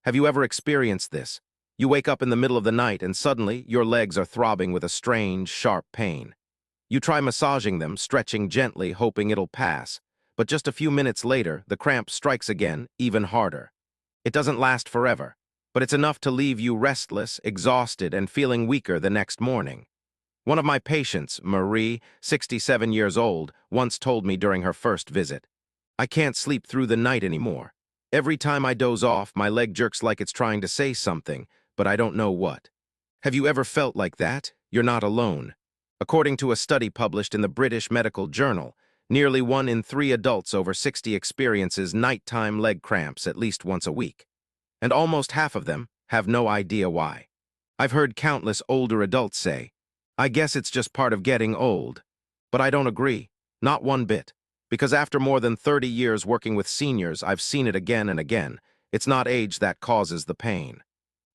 Have you ever experienced this? You wake up in the middle of the night and suddenly your legs are throbbing with a strange, sharp pain. You try massaging them, stretching gently, hoping it'll pass. But just a few minutes later, the cramp strikes again, even harder. It doesn't last forever, but it's enough to leave you restless, exhausted, and feeling weaker the next morning. One of my patients, Marie, 67 years old, once told me during her first visit, "I can't sleep through the night anymore. Every time I doze off, my leg jerks like it's trying to say something, but I don't know what." Have you ever felt like that? You're not alone. According to a study published in the British Medical Journal, nearly 1 in 3 adults over 60 experiences nighttime leg cramps at least once a week. And almost half of them have no idea why. I've heard countless older adults say, "I guess it's just part of getting old." But I don't agree, not one bit. Because after more than 30 years working with seniors, I've seen it again and again. It's not age that causes the pain.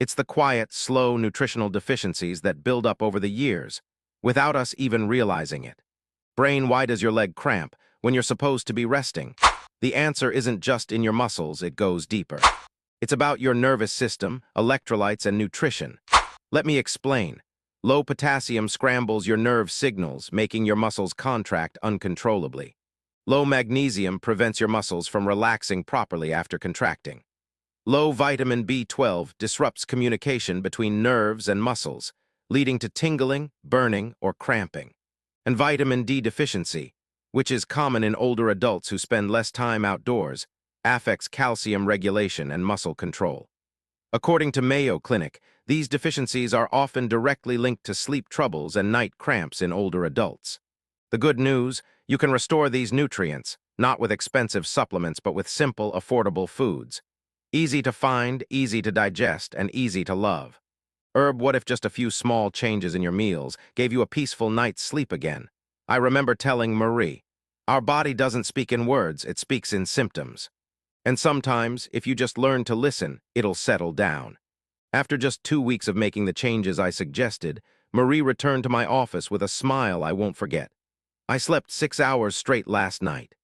It's the quiet, slow nutritional deficiencies that build up over the years, without us even realizing it. Brain, why does your leg cramp when you're supposed to be resting? The answer isn't just in your muscles, it goes deeper. It's about your nervous system, electrolytes, and nutrition. Let me explain. Low potassium scrambles your nerve signals, making your muscles contract uncontrollably. Low magnesium prevents your muscles from relaxing properly after contracting. Low vitamin B12 disrupts communication between nerves and muscles, leading to tingling, burning, or cramping. And vitamin D deficiency, which is common in older adults who spend less time outdoors, affects calcium regulation and muscle control. According to Mayo Clinic, these deficiencies are often directly linked to sleep troubles and night cramps in older adults. The good news, you can restore these nutrients, not with expensive supplements but with simple, affordable foods. Easy to find, easy to digest, and easy to love. What if just a few small changes in your meals gave you a peaceful night's sleep again? I remember telling Marie, "Our body doesn't speak in words, it speaks in symptoms. And sometimes, if you just learn to listen, it'll settle down." After just 2 weeks of making the changes I suggested, Marie returned to my office with a smile I won't forget. "I slept 6 hours straight last night.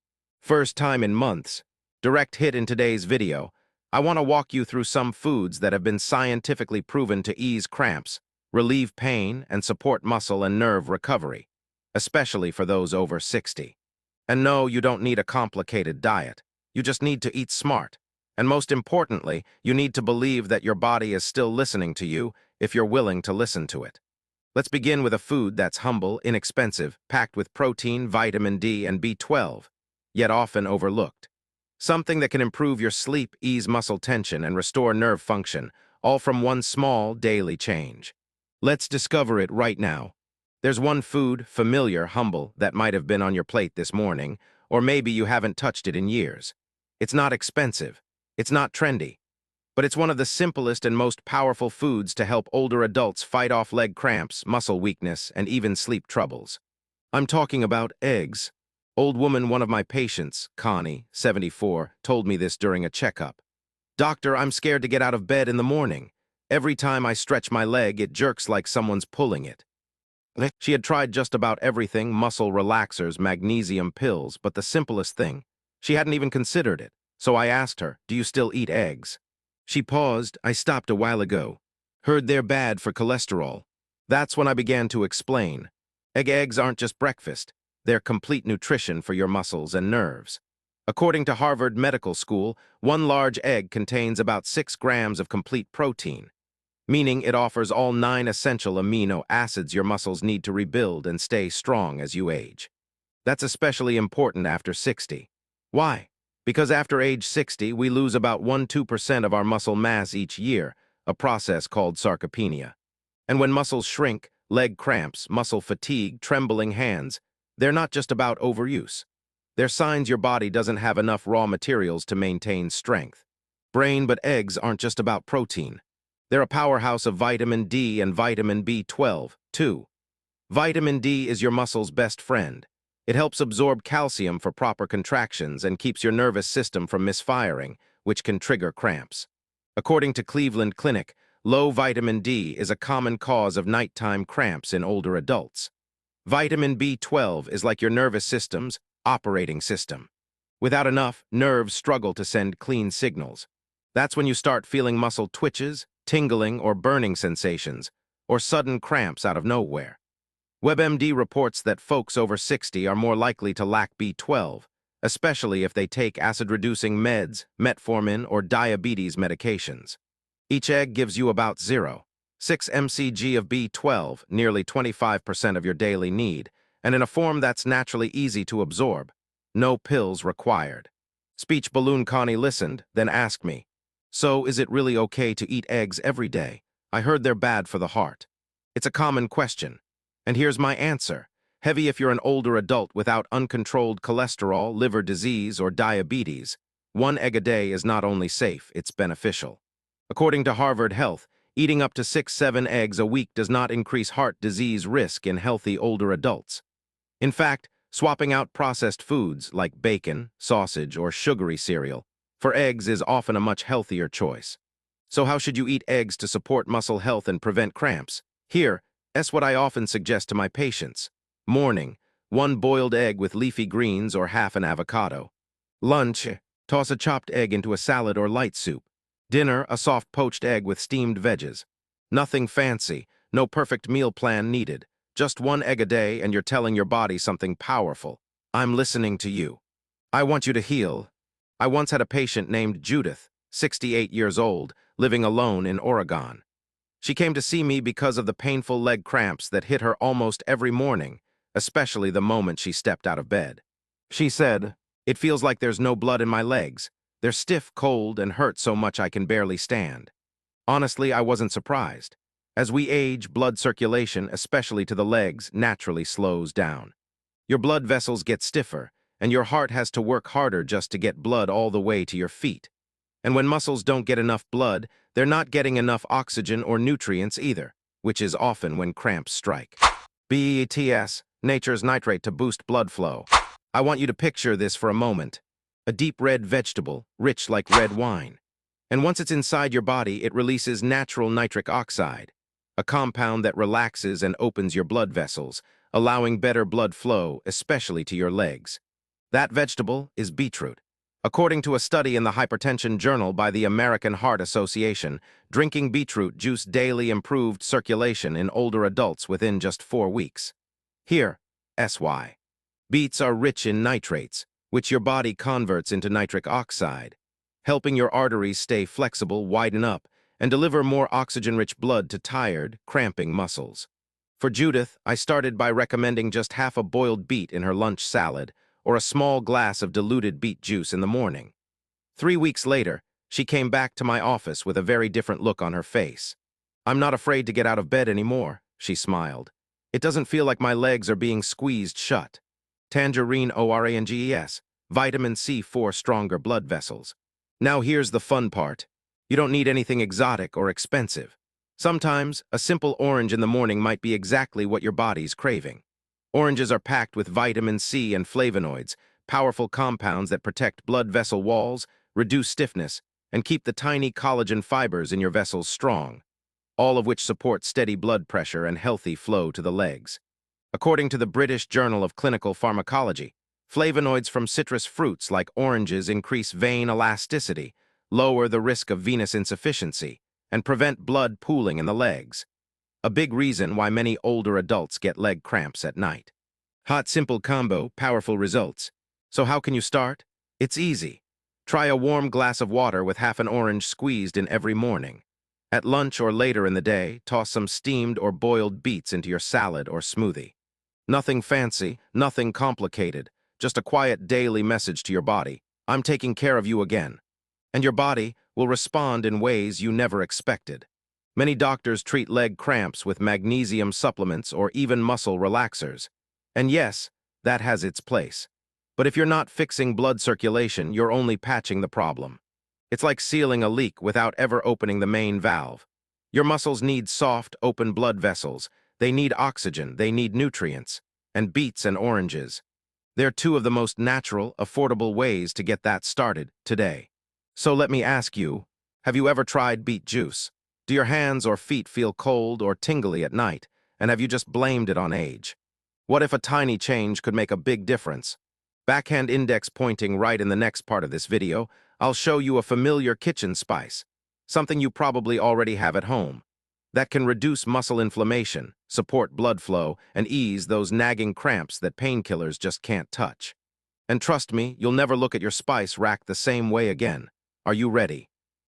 First time in months." Direct hit in today's video. I want to walk you through some foods that have been scientifically proven to ease cramps, relieve pain, and support muscle and nerve recovery, especially for those over 60. And no, you don't need a complicated diet. You just need to eat smart. And most importantly, you need to believe that your body is still listening to you if you're willing to listen to it. Let's begin with a food that's humble, inexpensive, packed with protein, vitamin D, and B12, yet often overlooked. Something that can improve your sleep, ease muscle tension, and restore nerve function, all from one small, daily change. Let's discover it right now. There's one food, familiar, humble, that might have been on your plate this morning, or maybe you haven't touched it in years. It's not expensive. It's not trendy. But it's one of the simplest and most powerful foods to help older adults fight off leg cramps, muscle weakness, and even sleep troubles. I'm talking about eggs. Old woman, one of my patients, Connie, 74, told me this during a checkup. "Doctor, I'm scared to get out of bed in the morning. Every time I stretch my leg, it jerks like someone's pulling it." She had tried just about everything, muscle relaxers, magnesium pills, but the simplest thing. She hadn't even considered it. So I asked her, "Do you still eat eggs?" She paused. "I stopped a while ago. Heard they're bad for cholesterol." That's when I began to explain. Eggs aren't just breakfast. They're complete nutrition for your muscles and nerves. According to Harvard Medical School, one large egg contains about 6 grams of complete protein, meaning it offers all 9 essential amino acids your muscles need to rebuild and stay strong as you age. That's especially important after 60. Why? Because after age 60, we lose about 1–2% of our muscle mass each year, a process called sarcopenia. And when muscles shrink, leg cramps, muscle fatigue, trembling hands, they're not just about overuse. They're signs your body doesn't have enough raw materials to maintain strength. Brain, but eggs aren't just about protein. They're a powerhouse of vitamin D and vitamin B12, too. Vitamin D is your muscle's best friend. It helps absorb calcium for proper contractions and keeps your nervous system from misfiring, which can trigger cramps. According to Cleveland Clinic, low vitamin D is a common cause of nighttime cramps in older adults. Vitamin B12 is like your nervous system's operating system. Without enough, nerves struggle to send clean signals. That's when you start feeling muscle twitches, tingling or burning sensations, or sudden cramps out of nowhere. WebMD reports that folks over 60 are more likely to lack B12, especially if they take acid-reducing meds, metformin, or diabetes medications. Each egg gives you about 0.6 mcg of B12, nearly 25% of your daily need, and in a form that's naturally easy to absorb. No pills required. Speech balloon Connie listened, then asked me, "So is it really okay to eat eggs every day? I heard they're bad for the heart." It's a common question. And here's my answer. Heavy if you're an older adult without uncontrolled cholesterol, liver disease, or diabetes. One egg a day is not only safe, it's beneficial. According to Harvard Health, eating up to 6-7 eggs a week does not increase heart disease risk in healthy older adults. In fact, swapping out processed foods like bacon, sausage, or sugary cereal for eggs is often a much healthier choice. So how should you eat eggs to support muscle health and prevent cramps? That's what I often suggest to my patients. Morning, 1 boiled egg with leafy greens or half an avocado. Lunch, toss a chopped egg into a salad or light soup. Dinner, a soft poached egg with steamed veggies. Nothing fancy, no perfect meal plan needed. Just 1 egg a day and you're telling your body something powerful. I'm listening to you. I want you to heal. I once had a patient named Judith, 68 years old, living alone in Oregon. She came to see me because of the painful leg cramps that hit her almost every morning, especially the moment she stepped out of bed. She said, "It feels like there's no blood in my legs. They're stiff, cold, and hurt so much I can barely stand." Honestly, I wasn't surprised. As we age, blood circulation, especially to the legs, naturally slows down. Your blood vessels get stiffer, and your heart has to work harder just to get blood all the way to your feet. And when muscles don't get enough blood, they're not getting enough oxygen or nutrients either, which is often when cramps strike. BETS, nature's nitrate to boost blood flow. I want you to picture this for a moment. A deep red vegetable, rich like red wine. And once it's inside your body, it releases natural nitric oxide, a compound that relaxes and opens your blood vessels, allowing better blood flow, especially to your legs. That vegetable is beetroot. According to a study in the Hypertension Journal by the American Heart Association, drinking beetroot juice daily improved circulation in older adults within just 4 weeks. Here, SY. Beets are rich in nitrates, which your body converts into nitric oxide, helping your arteries stay flexible, widen up, and deliver more oxygen-rich blood to tired, cramping muscles. For Judith, I started by recommending just half a boiled beet in her lunch salad, or a small glass of diluted beet juice in the morning. 3 weeks later, she came back to my office with a very different look on her face. "I'm not afraid to get out of bed anymore," she smiled. "It doesn't feel like my legs are being squeezed shut." Tangerine ORANGES, vitamin C for stronger blood vessels. Now here's the fun part. You don't need anything exotic or expensive. Sometimes, a simple orange in the morning might be exactly what your body's craving. Oranges are packed with vitamin C and flavonoids, powerful compounds that protect blood vessel walls, reduce stiffness, and keep the tiny collagen fibers in your vessels strong, all of which support steady blood pressure and healthy flow to the legs. According to the British Journal of Clinical Pharmacology, flavonoids from citrus fruits like oranges increase vein elasticity, lower the risk of venous insufficiency, and prevent blood pooling in the legs. A big reason why many older adults get leg cramps at night. Hot, simple combo, powerful results. So how can you start? It's easy. Try a warm glass of water with half an orange squeezed in every morning. At lunch or later in the day, toss some steamed or boiled beets into your salad or smoothie. Nothing fancy, nothing complicated, just a quiet daily message to your body. I'm taking care of you again. And your body will respond in ways you never expected. Many doctors treat leg cramps with magnesium supplements or even muscle relaxers. And yes, that has its place. But if you're not fixing blood circulation, you're only patching the problem. It's like sealing a leak without ever opening the main valve. Your muscles need soft, open blood vessels. They need oxygen, they need nutrients, and beets and oranges. They're 2 of the most natural, affordable ways to get that started today. So let me ask you, have you ever tried beet juice? Do your hands or feet feel cold or tingly at night, and have you just blamed it on age? What if a tiny change could make a big difference? Backhand index pointing right in the next part of this video, I'll show you a familiar kitchen spice, something you probably already have at home, that can reduce muscle inflammation, support blood flow, and ease those nagging cramps that painkillers just can't touch. And trust me, you'll never look at your spice rack the same way again. Are you ready?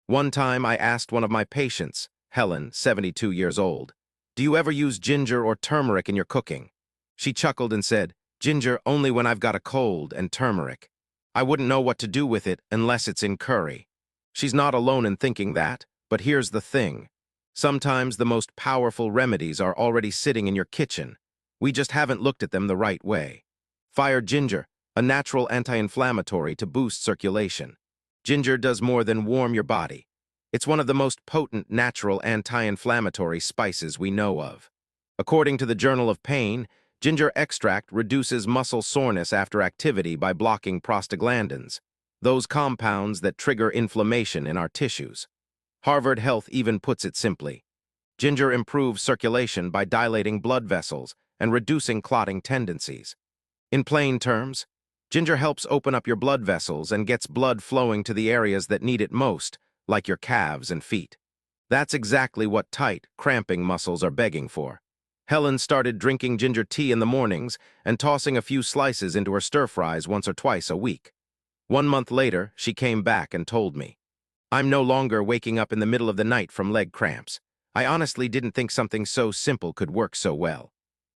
One time I asked one of my patients, Helen, 72 years old, "Do you ever use ginger or turmeric in your cooking?" She chuckled and said, "Ginger only when I've got a cold, and turmeric. I wouldn't know what to do with it unless it's in curry." She's not alone in thinking that, but here's the thing. Sometimes the most powerful remedies are already sitting in your kitchen. We just haven't looked at them the right way. Fire ginger, a natural anti-inflammatory to boost circulation. Ginger does more than warm your body. It's one of the most potent natural anti-inflammatory spices we know of. According to the Journal of Pain, ginger extract reduces muscle soreness after activity by blocking prostaglandins, those compounds that trigger inflammation in our tissues. Harvard Health even puts it simply. Ginger improves circulation by dilating blood vessels and reducing clotting tendencies. In plain terms, ginger helps open up your blood vessels and gets blood flowing to the areas that need it most, like your calves and feet. That's exactly what tight, cramping muscles are begging for. Helen started drinking ginger tea in the mornings and tossing a few slices into her stir-fries once or twice a week. 1 month later, she came back and told me, "I'm no longer waking up in the middle of the night from leg cramps. I honestly didn't think something so simple could work so well."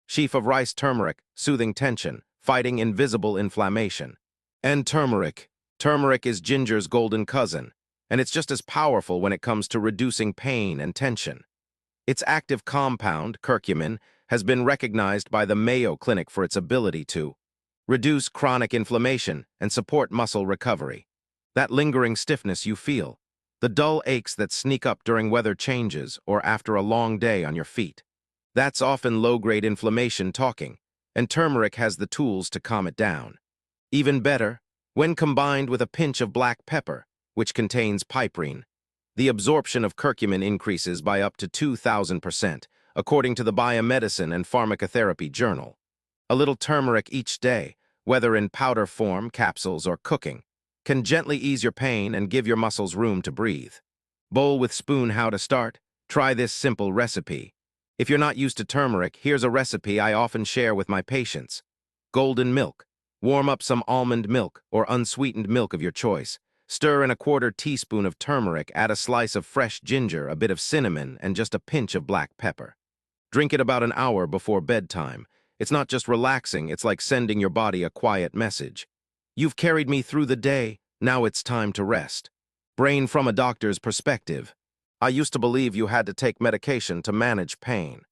Sheaf of rice turmeric, soothing tension, fighting invisible inflammation. And turmeric. Turmeric is ginger's golden cousin, and it's just as powerful when it comes to reducing pain and tension. Its active compound, curcumin, has been recognized by the Mayo Clinic for its ability to reduce chronic inflammation and support muscle recovery. That lingering stiffness you feel, the dull aches that sneak up during weather changes or after a long day on your feet. That's often low-grade inflammation talking, and turmeric has the tools to calm it down. Even better, when combined with a pinch of black pepper, which contains piperine, the absorption of curcumin increases by up to 2,000%, according to the Biomedicine and Pharmacotherapy Journal. A little turmeric each day, whether in powder form, capsules, or cooking, can gently ease your pain and give your muscles room to breathe. Bowl with spoon. How to start? Try this simple recipe. If you're not used to turmeric, here's a recipe I often share with my patients. Golden milk. Warm up some almond milk or unsweetened milk of your choice. Stir in a 1/4 teaspoon of turmeric, add a slice of fresh ginger, a bit of cinnamon, and just a pinch of black pepper. Drink it about an hour before bedtime. It's not just relaxing, it's like sending your body a quiet message. "You've carried me through the day, now it's time to rest." Brain from a doctor's perspective. I used to believe you had to take medication to manage pain.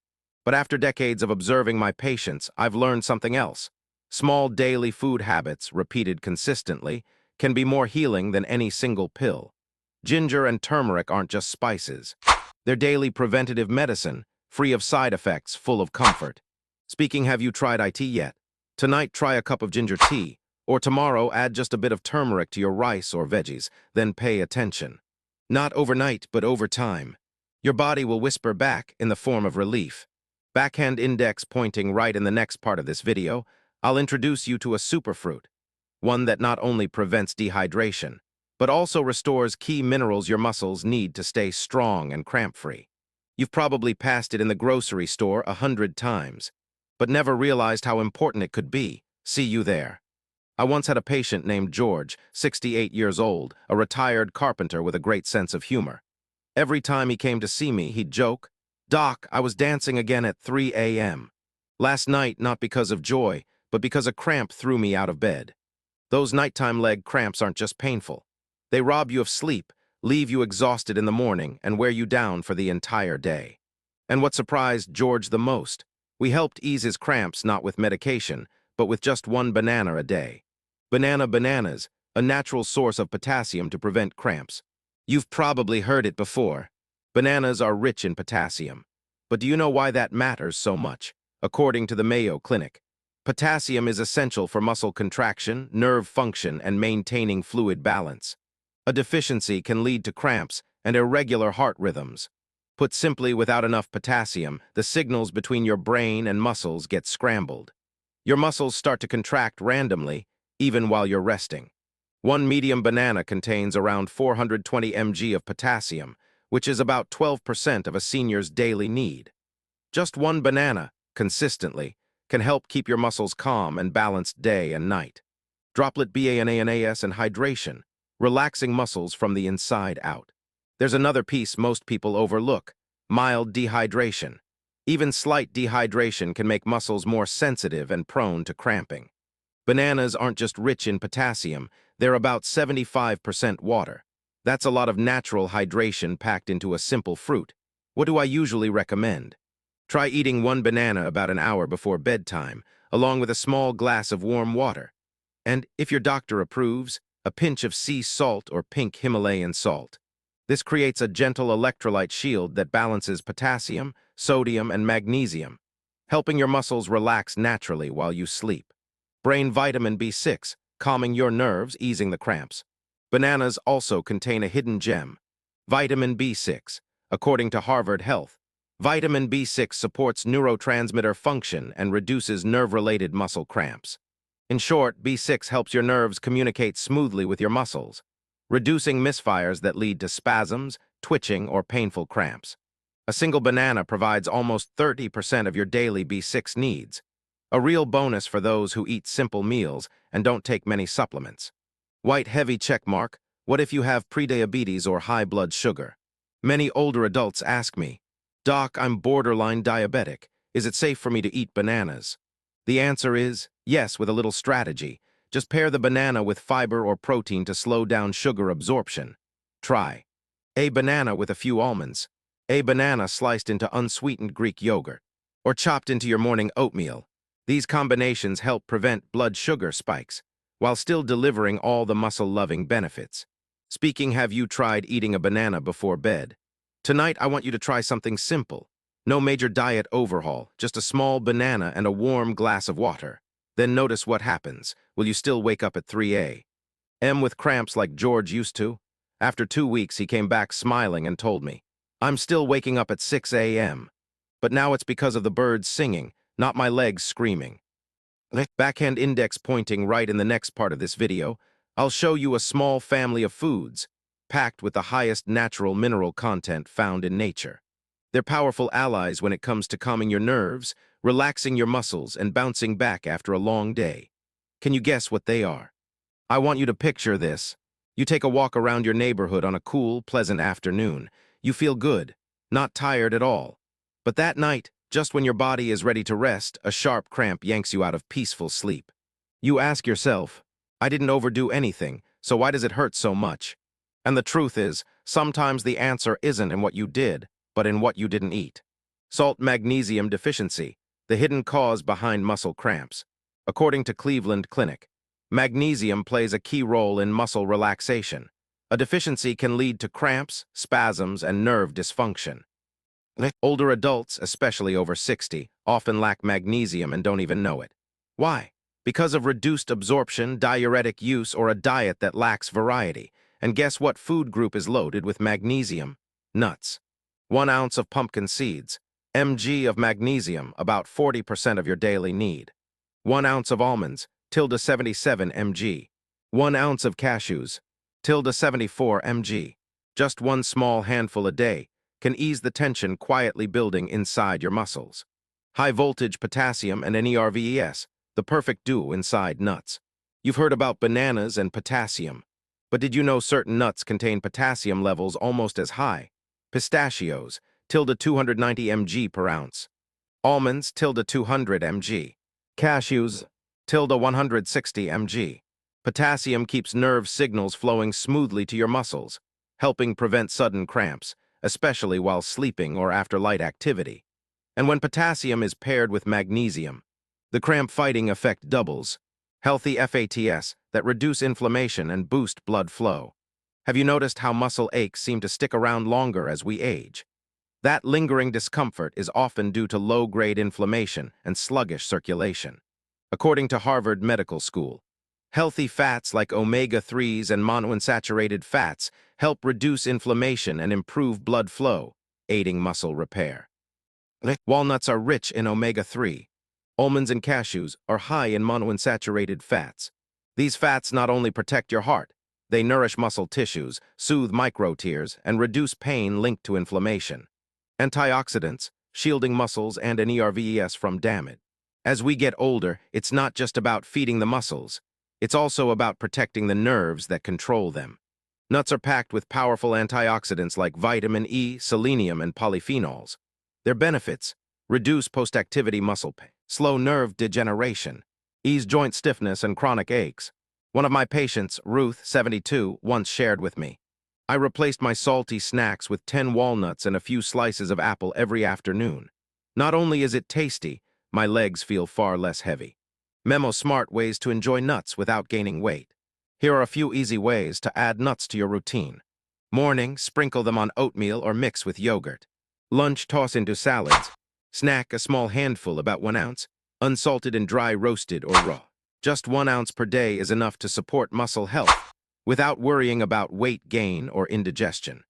But after decades of observing my patients, I've learned something else. Small daily food habits, repeated consistently, can be more healing than any single pill. Ginger and turmeric aren't just spices. They're daily preventative medicine, free of side effects, full of comfort. Speaking, have you tried IT yet? Tonight, try a cup of ginger tea. Or tomorrow, add just a bit of turmeric to your rice or veggies, then pay attention. Not overnight, but over time. Your body will whisper back in the form of relief. Backhand index pointing right in the next part of this video, I'll introduce you to a superfruit. One that not only prevents dehydration, but also restores key minerals your muscles need to stay strong and cramp-free. You've probably passed it in the grocery store 100 times, but never realized how important it could be. See you there. I once had a patient named George, 68 years old, a retired carpenter with a great sense of humor. Every time he came to see me, he'd joke, "Doc, I was dancing again at 3 a.m. Last night, not because of joy, but because a cramp threw me out of bed." Those nighttime leg cramps aren't just painful. They rob you of sleep, leave you exhausted in the morning, and wear you down for the entire day. And what surprised George the most? We helped ease his cramps not with medication, but with just 1 banana a day. Bananas, a natural source of potassium to prevent cramps. You've probably heard it before. Bananas are rich in potassium. But do you know why that matters so much? According to the Mayo Clinic, potassium is essential for muscle contraction, nerve function, and maintaining fluid balance. A deficiency can lead to cramps and irregular heart rhythms. Put simply, without enough potassium, the signals between your brain and muscles get scrambled. Your muscles start to contract randomly, even while you're resting. One medium banana contains around 420 mg of potassium, which is about 12% of a senior's daily need. Just one banana, consistently, can help keep your muscles calm and balanced day and night. Droplet BANANAS and hydration, relaxing muscles from the inside out. There's another piece most people overlook: mild dehydration. Even slight dehydration can make muscles more sensitive and prone to cramping. Bananas aren't just rich in potassium, they're about 75% water. That's a lot of natural hydration packed into a simple fruit. What do I usually recommend? Try eating one banana about an hour before bedtime, along with a small glass of warm water. And, if your doctor approves, a pinch of sea salt or pink Himalayan salt. This creates a gentle electrolyte shield that balances potassium, sodium, and magnesium, helping your muscles relax naturally while you sleep. Brain vitamin B6, calming your nerves, easing the cramps. Bananas also contain a hidden gem, vitamin B6. According to Harvard Health, vitamin B6 supports neurotransmitter function and reduces nerve-related muscle cramps. In short, B6 helps your nerves communicate smoothly with your muscles, reducing misfires that lead to spasms, twitching, or painful cramps. A single banana provides almost 30% of your daily B6 needs, a real bonus for those who eat simple meals and don't take many supplements. White heavy checkmark: what if you have prediabetes or high blood sugar? Many older adults ask me, "Doc, I'm borderline diabetic. Is it safe for me to eat bananas?" The answer is yes, with a little strategy. Just pair the banana with fiber or protein to slow down sugar absorption. Try a banana with a few almonds, a banana sliced into unsweetened Greek yogurt, or chopped into your morning oatmeal. These combinations help prevent blood sugar spikes, while still delivering all the muscle-loving benefits. Speaking, have you tried eating a banana before bed? Tonight, I want you to try something simple. No major diet overhaul, just a small banana and a warm glass of water. Then notice what happens. Will you still wake up at 3 a.m. with cramps like George used to? After 2 weeks, he came back smiling and told me, "I'm still waking up at 6 a.m. But now it's because of the birds singing, not my legs screaming." Backhand index pointing right in the next part of this video, I'll show you a small family of foods, packed with the highest natural mineral content found in nature. They're powerful allies when it comes to calming your nerves, relaxing your muscles, and bouncing back after a long day. Can you guess what they are? I want you to picture this. You take a walk around your neighborhood on a cool, pleasant afternoon. You feel good, not tired at all. But that night, just when your body is ready to rest, a sharp cramp yanks you out of peaceful sleep. You ask yourself, "I didn't overdo anything, so why does it hurt so much?" And the truth is, sometimes the answer isn't in what you did, but in what you didn't eat. Salt-magnesium deficiency, the hidden cause behind muscle cramps. According to Cleveland Clinic, magnesium plays a key role in muscle relaxation. A deficiency can lead to cramps, spasms, and nerve dysfunction. Older adults, especially over 60, often lack magnesium and don't even know it. Why? Because of reduced absorption, diuretic use, or a diet that lacks variety. And guess what food group is loaded with magnesium? Nuts. 1 ounce of pumpkin seeds, mg of magnesium, about 40% of your daily need. 1 ounce of almonds, tilde 77 mg. 1 ounce of cashews, tilde 74 mg. Just one small handful a day can ease the tension quietly building inside your muscles. High-voltage potassium and NERVES, the perfect duo inside nuts. You've heard about bananas and potassium, but did you know certain nuts contain potassium levels almost as high? Pistachios, tilde 290 mg per ounce. Almonds, tilde 200 mg. Cashews, tilde 160 mg. Potassium keeps nerve signals flowing smoothly to your muscles, helping prevent sudden cramps, especially while sleeping or after light activity. And when potassium is paired with magnesium, the cramp-fighting effect doubles. Healthy FATs that reduce inflammation and boost blood flow. Have you noticed how muscle aches seem to stick around longer as we age? That lingering discomfort is often due to low-grade inflammation and sluggish circulation. According to Harvard Medical School, healthy fats like omega-3s and monounsaturated fats help reduce inflammation and improve blood flow, aiding muscle repair. Walnuts are rich in omega-3. Almonds and cashews are high in monounsaturated fats. These fats not only protect your heart, They nourish muscle tissues, soothe micro-tears, and reduce pain linked to inflammation. Antioxidants, shielding muscles and an ERVES from damage. As we get older, it's not just about feeding the muscles. It's also about protecting the nerves that control them. Nuts are packed with powerful antioxidants like vitamin E, selenium, and polyphenols. Their benefits: reduce post-activity muscle pain, slow nerve degeneration, ease joint stiffness and chronic aches. One of my patients, Ruth, 72, once shared with me, "I replaced my salty snacks with 10 walnuts and a few slices of apple every afternoon. Not only is it tasty, my legs feel far less heavy." Memo smart ways to enjoy nuts without gaining weight. Here are a few easy ways to add nuts to your routine. Morning, sprinkle them on oatmeal or mix with yogurt. Lunch, toss into salads. Snack, a small handful, about 1 ounce, unsalted and dry roasted or raw. Just 1 ounce per day is enough to support muscle health, without worrying about weight gain or indigestion.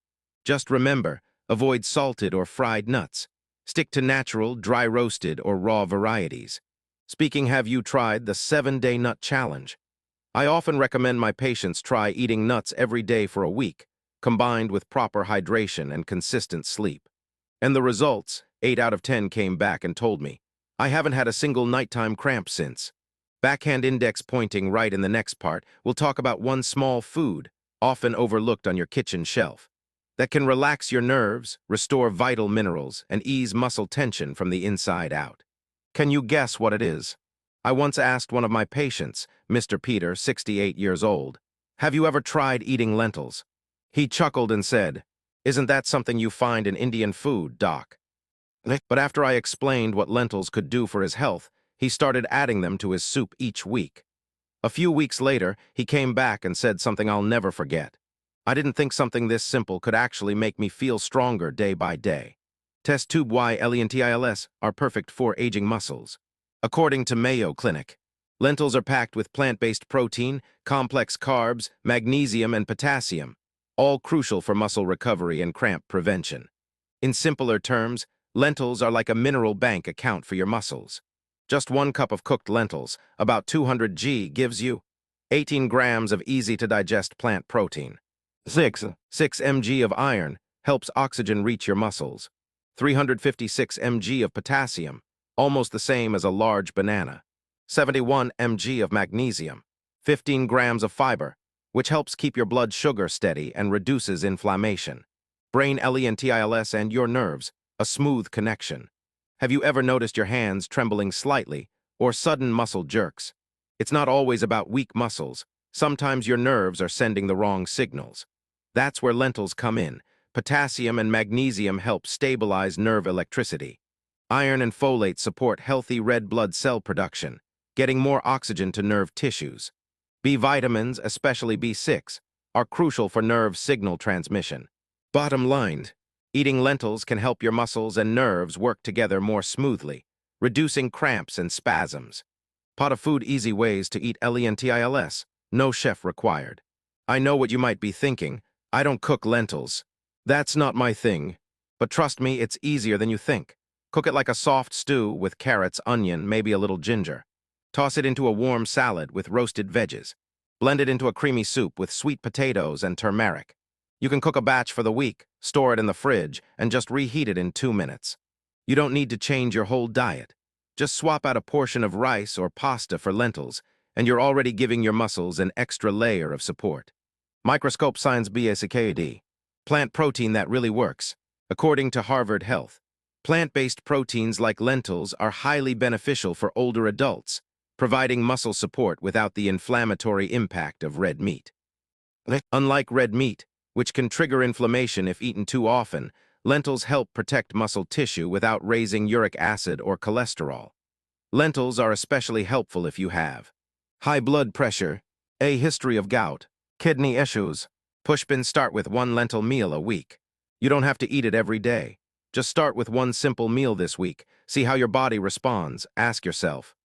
Just remember, avoid salted or fried nuts. Stick to natural, dry roasted, or raw varieties. Speaking, have you tried the 7-Day Nut Challenge? I often recommend my patients try eating nuts every day for a week, combined with proper hydration and consistent sleep. And the results: 8 out of 10 came back and told me, "I haven't had a single nighttime cramp since." Backhand index pointing right in the next part, we'll talk about one small food, often overlooked on your kitchen shelf, that can relax your nerves, restore vital minerals, and ease muscle tension from the inside out. Can you guess what it is? I once asked one of my patients, Mr. Peter, 68 years old, "Have you ever tried eating lentils?" He chuckled and said, "Isn't that something you find in Indian food, Doc?" But after I explained what lentils could do for his health, he started adding them to his soup each week. A few weeks later, he came back and said something I'll never forget. "I didn't think something this simple could actually make me feel stronger day by day." Test tube Y lentils are perfect for aging muscles. According to Mayo Clinic, lentils are packed with plant-based protein, complex carbs, magnesium, and potassium, all crucial for muscle recovery and cramp prevention. In simpler terms, lentils are like a mineral bank account for your muscles. Just 1 cup of cooked lentils, about 200 g, gives you 18 grams of easy-to-digest plant protein. 6 mg of iron, helps oxygen reach your muscles. 356 mg of potassium, almost the same as a large banana. 71 mg of magnesium. 15 grams of fiber, which helps keep your blood sugar steady and reduces inflammation. Brain lentils and your nerves, a smooth connection. Have you ever noticed your hands trembling slightly or sudden muscle jerks? It's not always about weak muscles. Sometimes your nerves are sending the wrong signals. That's where lentils come in. Potassium and magnesium help stabilize nerve electricity. Iron and folate support healthy red blood cell production, getting more oxygen to nerve tissues. B vitamins, especially B6, are crucial for nerve signal transmission. Bottom line, eating lentils can help your muscles and nerves work together more smoothly, reducing cramps and spasms. Pot of food easy ways to eat lentils, no chef required. I know what you might be thinking: I don't cook lentils. That's not my thing. But trust me, it's easier than you think. Cook it like a soft stew with carrots, onion, maybe a little ginger. Toss it into a warm salad with roasted veggies. Blend it into a creamy soup with sweet potatoes and turmeric. You can cook a batch for the week, store it in the fridge, and just reheat it in 2 minutes. You don't need to change your whole diet. Just swap out a portion of rice or pasta for lentils, and you're already giving your muscles an extra layer of support. Microscope Science BACKD. Plant protein that really works. According to Harvard Health, plant-based proteins like lentils are highly beneficial for older adults, providing muscle support without the inflammatory impact of red meat. Unlike red meat, which can trigger inflammation if eaten too often, lentils help protect muscle tissue without raising uric acid or cholesterol. Lentils are especially helpful if you have high blood pressure, a history of gout, kidney issues. Start with 1 lentil meal a week. You don't have to eat it every day. Just start with 1 simple meal this week. See how your body responds. Ask yourself,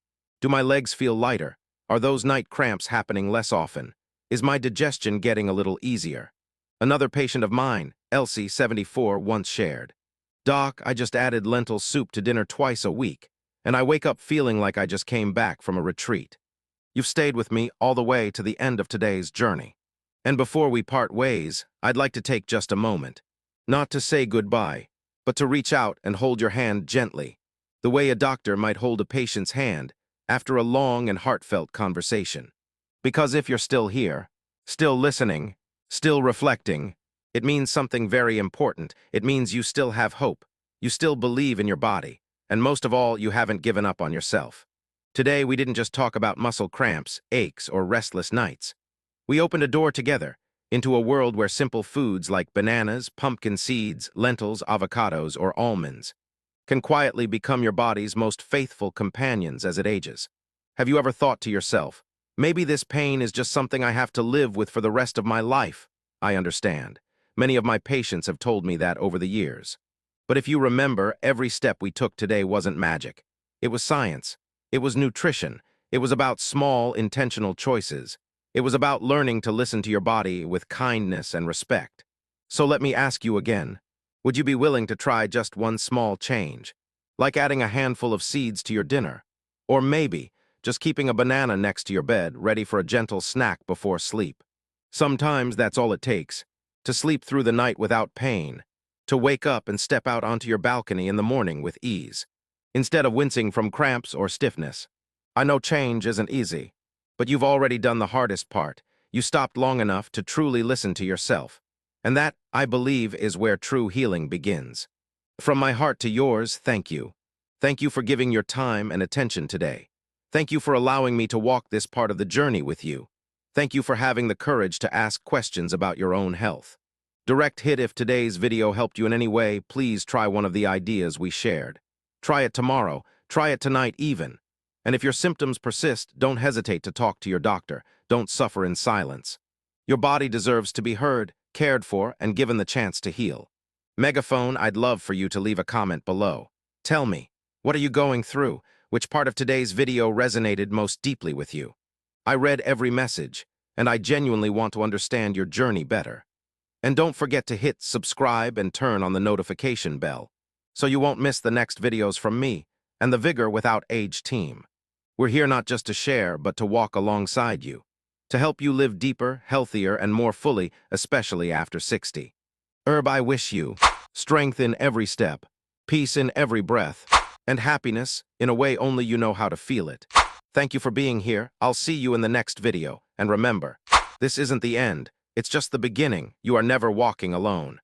do my legs feel lighter? Are those night cramps happening less often? Is my digestion getting a little easier? Another patient of mine, Elsie, 74, once shared, "Doc, I just added lentil soup to dinner twice a week, and I wake up feeling like I just came back from a retreat." You've stayed with me all the way to the end of today's journey. And before we part ways, I'd like to take just a moment. Not to say goodbye, but to reach out and hold your hand gently, the way a doctor might hold a patient's hand after a long and heartfelt conversation. Because if you're still here, still listening, still reflecting, it means something very important. It means you still have hope. You still believe in your body. And most of all, you haven't given up on yourself. Today, we didn't just talk about muscle cramps, aches, or restless nights. We opened a door together into a world where simple foods like bananas, pumpkin seeds, lentils, avocados, or almonds can quietly become your body's most faithful companions as it ages. Have you ever thought to yourself, maybe this pain is just something I have to live with for the rest of my life? I understand. Many of my patients have told me that over the years. But if you remember, every step we took today wasn't magic. It was science. It was nutrition. It was about small, intentional choices. It was about learning to listen to your body with kindness and respect. So let me ask you again, would you be willing to try just one small change, like adding a handful of seeds to your dinner? Or maybe just keeping a banana next to your bed, ready for a gentle snack before sleep? Sometimes that's all it takes, to sleep through the night without pain, to wake up and step out onto your balcony in the morning with ease, instead of wincing from cramps or stiffness. I know change isn't easy, but you've already done the hardest part. You stopped long enough to truly listen to yourself. And that, I believe, is where true healing begins. From my heart to yours, thank you. Thank you for giving your time and attention today. Thank you for allowing me to walk this part of the journey with you. Thank you for having the courage to ask questions about your own health. Direct hit: if today's video helped you in any way, please try one of the ideas we shared. Try it tomorrow, try it tonight even. And if your symptoms persist, don't hesitate to talk to your doctor. Don't suffer in silence. Your body deserves to be heard, cared for, and given the chance to heal. Megaphone, I'd love for you to leave a comment below. Tell me, what are you going through? Which part of today's video resonated most deeply with you? I read every message, and I genuinely want to understand your journey better. And don't forget to hit subscribe and turn on the notification bell, so you won't miss the next videos from me and the Vigor Without Age team. We're here not just to share, but to walk alongside you, to help you live deeper, healthier, and more fully, especially after 60. I wish you strength in every step, peace in every breath, and happiness in a way only you know how to feel it. Thank you for being here. I'll see you in the next video. And remember, this isn't the end. It's just the beginning. You are never walking alone.